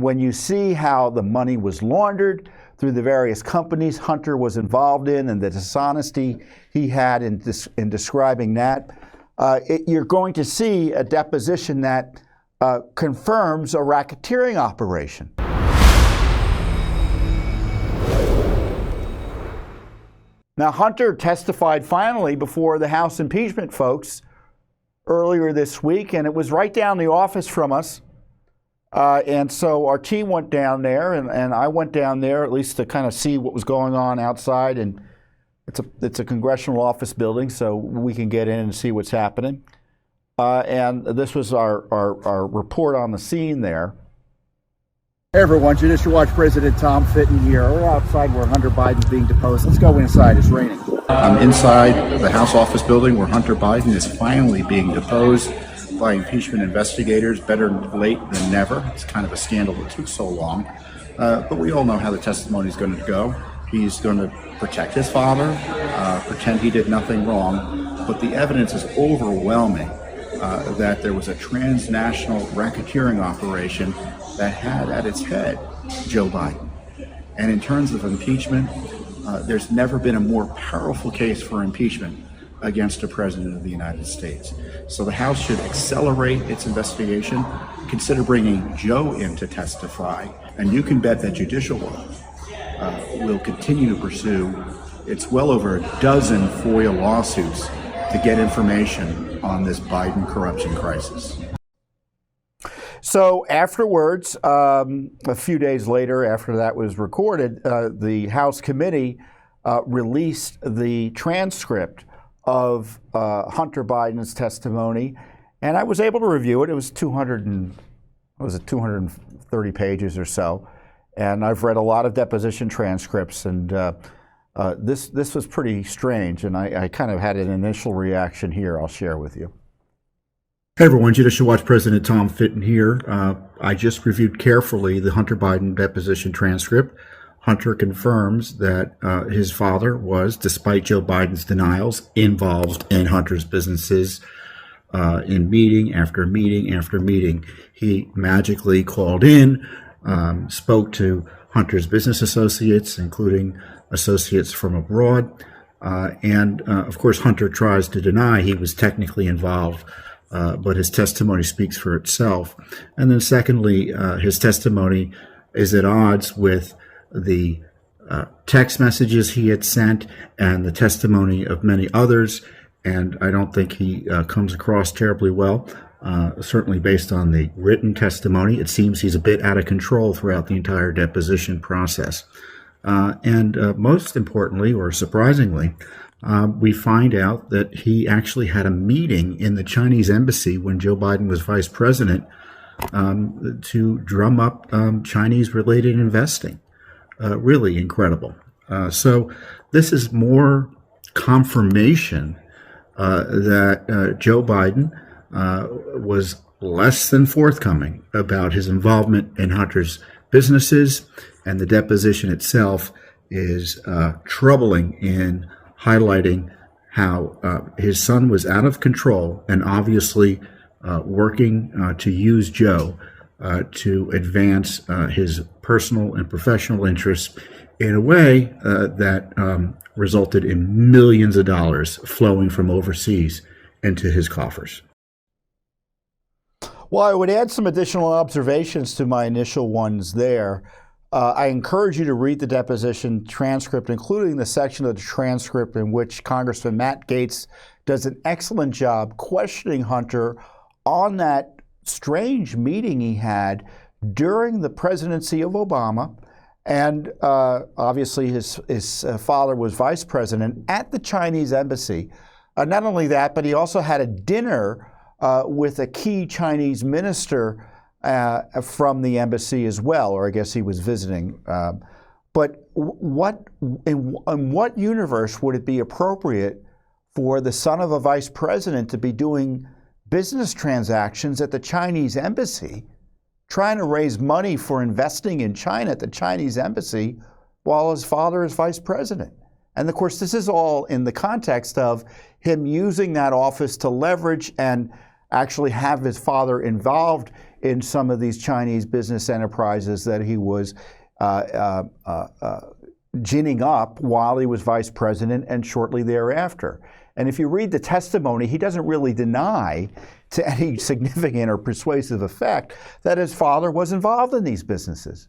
when you see how the money was laundered through the various companies Hunter was involved in and the dishonesty he had in describing that, you're going to see a deposition that confirms a racketeering operation. Now, Hunter testified finally before the House impeachment folks earlier this week, and it was right down the office from us. And so our team went down there, and I went down there at least to kind of see what was going on outside. And it's a congressional office building, so we can get in and see what's happening. And this was our report on the scene there. Hey everyone, Judicial Watch President Tom Fitton here. We're outside where Hunter Biden's being deposed. Let's go inside, it's raining. I'm inside the House office building where Hunter Biden is finally being deposed by impeachment investigators. Better late than never. It's kind of a scandal that took so long. But we all know how the testimony is going to go. He's going to protect his father, pretend he did nothing wrong. But the evidence is overwhelming that there was a transnational racketeering operation that had at its head Joe Biden. And in terms of impeachment, there's never been a more powerful case for impeachment against a president of the United States. So the House should accelerate its investigation, consider bringing Joe in to testify, and you can bet that Judicial Watch will continue to pursue its well over a dozen FOIA lawsuits to get information on this Biden corruption crisis. So afterwards, a few days later, after that was recorded, the House committee released the transcript of Hunter Biden's testimony, and I was able to review it. It was 230 pages or so, and I've read a lot of deposition transcripts, and this was pretty strange, and I kind of had an initial reaction here I'll share with you. Hey everyone, Judicial Watch President Tom Fitton here. I just reviewed carefully the Hunter Biden deposition transcript. Hunter confirms that his father was, despite Joe Biden's denials, involved in Hunter's businesses in meeting after meeting after meeting. He magically called in, spoke to Hunter's business associates, including associates from abroad. And of course, Hunter tries to deny he was technically involved. But his testimony speaks for itself. And then secondly, his testimony is at odds with the text messages he had sent and the testimony of many others. And I don't think he comes across terribly well. Certainly based on the written testimony, it seems he's a bit out of control throughout the entire deposition process. And most importantly, or surprisingly, we find out that he actually had a meeting in the Chinese embassy when Joe Biden was vice president to drum up Chinese-related investing. Really incredible. So this is more confirmation that Joe Biden was less than forthcoming about his involvement in Hunter's businesses, and the deposition itself is troubling in highlighting how his son was out of control and obviously working to use Joe to advance his personal and professional interests in a way that resulted in millions of dollars flowing from overseas into his coffers. Well, I would add some additional observations to my initial ones there. I encourage you to read the deposition transcript, including the section of the transcript in which Congressman Matt Gaetz does an excellent job questioning Hunter on that strange meeting he had during the presidency of Obama. And obviously his father was vice president at the Chinese embassy. Not only that, but he also had a dinner with a key Chinese minister from the embassy as well, or I guess he was visiting. But in what universe would it be appropriate for the son of a vice president to be doing business transactions at the Chinese embassy, trying to raise money for investing in China at the Chinese embassy while his father is vice president? And of course, this is all in the context of him using that office to leverage and actually have his father involved in some of these Chinese business enterprises that he was ginning up while he was vice president and shortly thereafter. And if you read the testimony, he doesn't really deny to any significant or persuasive effect that his father was involved in these businesses.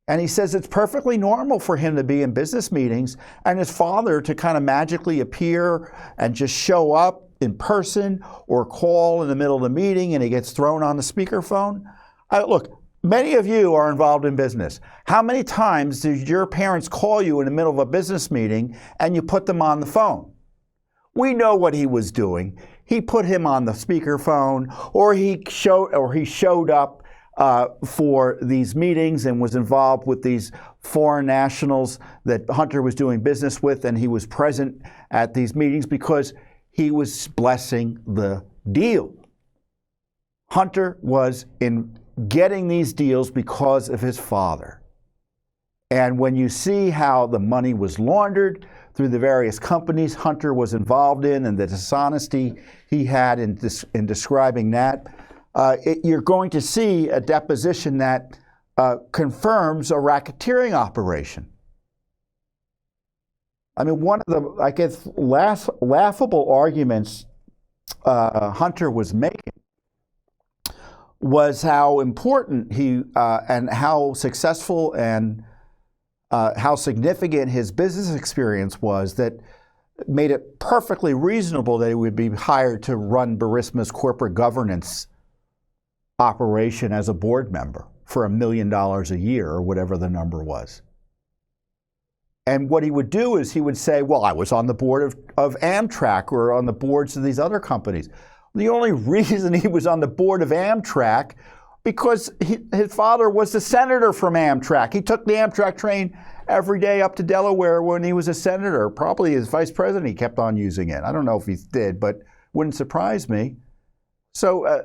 And he says it's perfectly normal for him to be in business meetings and his father to kind of magically appear and just show up in person or call in the middle of the meeting and he gets thrown on the speakerphone. Look, many of you are involved in business. How many times do your parents call you in the middle of a business meeting and you put them on the phone? We know what he was doing. He put him on the speakerphone, or he showed up for these meetings and was involved with these foreign nationals that Hunter was doing business with, and he was present at these meetings because he was blessing the deal. Hunter was in getting these deals because of his father. And when you see how the money was laundered through the various companies Hunter was involved in and the dishonesty he had in describing that, you're going to see a deposition that confirms a racketeering operation. I mean, one of the, I guess, laughable arguments Hunter was making was how important he and how successful and how significant his business experience was that made it perfectly reasonable that he would be hired to run Burisma's corporate governance operation as a board member for $1 million a year or whatever the number was. And what he would do is he would say, well, I was on the board of Amtrak or on the boards of these other companies. The only reason he was on the board of Amtrak because his father was the senator from Amtrak. He took the Amtrak train every day up to Delaware when he was a senator. Probably as vice president, he kept on using it. I don't know if he did, but wouldn't surprise me. So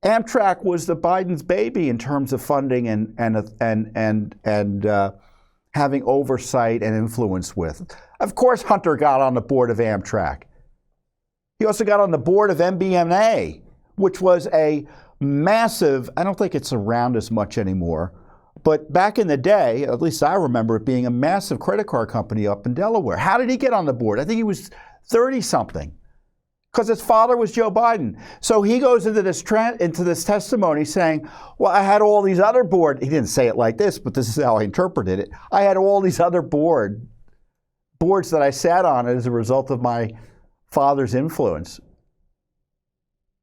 Amtrak was the Biden's baby in terms of funding and having oversight and influence with. Of course, Hunter got on the board of Amtrak. He also got on the board of MBNA, which was a massive, I don't think it's around as much anymore, but back in the day, at least I remember it being a massive credit card company up in Delaware. How did he get on the board? I think he was 30-something because his father was Joe Biden. So he goes into this testimony saying, well, I had all these other boards. He didn't say it like this, but this is how I interpreted it. I had all these other boards that I sat on as a result of my father's influence.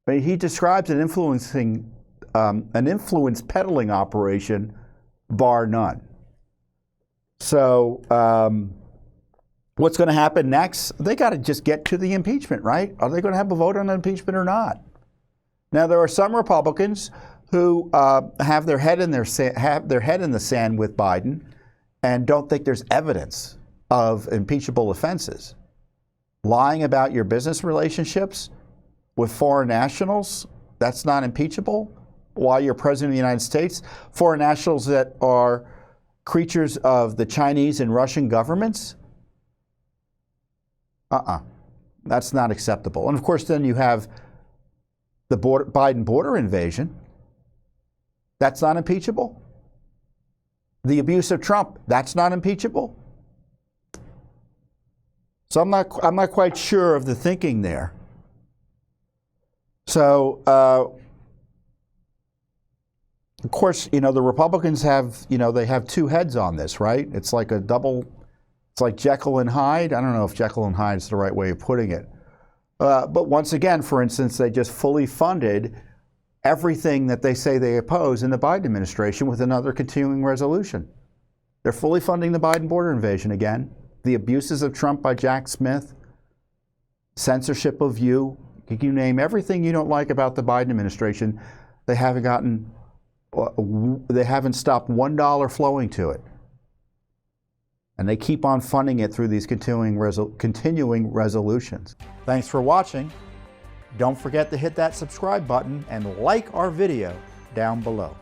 I mean, he describes an influence peddling operation, bar none. So what's going to happen next? They got to just get to the impeachment, right? Are they going to have a vote on impeachment or not? Now, there are some Republicans who have their head in the sand with Biden and don't think there's evidence of impeachable offenses. Lying about your business relationships with foreign nationals, that's not impeachable while you're president of the United States. Foreign nationals that are creatures of the Chinese and Russian governments, that's not acceptable. And of course, then you have the Biden border invasion. That's not impeachable. The abuse of Trump, that's not impeachable. So I'm not quite sure of the thinking there. So, of course, the Republicans have, they have two heads on this, right? It's like it's like Jekyll and Hyde. I don't know if Jekyll and Hyde is the right way of putting it. But once again, for instance, they just fully funded everything that they say they oppose in the Biden administration with another continuing resolution. They're fully funding the Biden border invasion again. The abuses of Trump by Jack Smith, censorship of you name everything you don't like about the Biden administration, they haven't stopped $1 flowing to it. And they keep on funding it through these continuing resolutions. Thanks for watching. Don't forget to hit that subscribe button and like our video down below.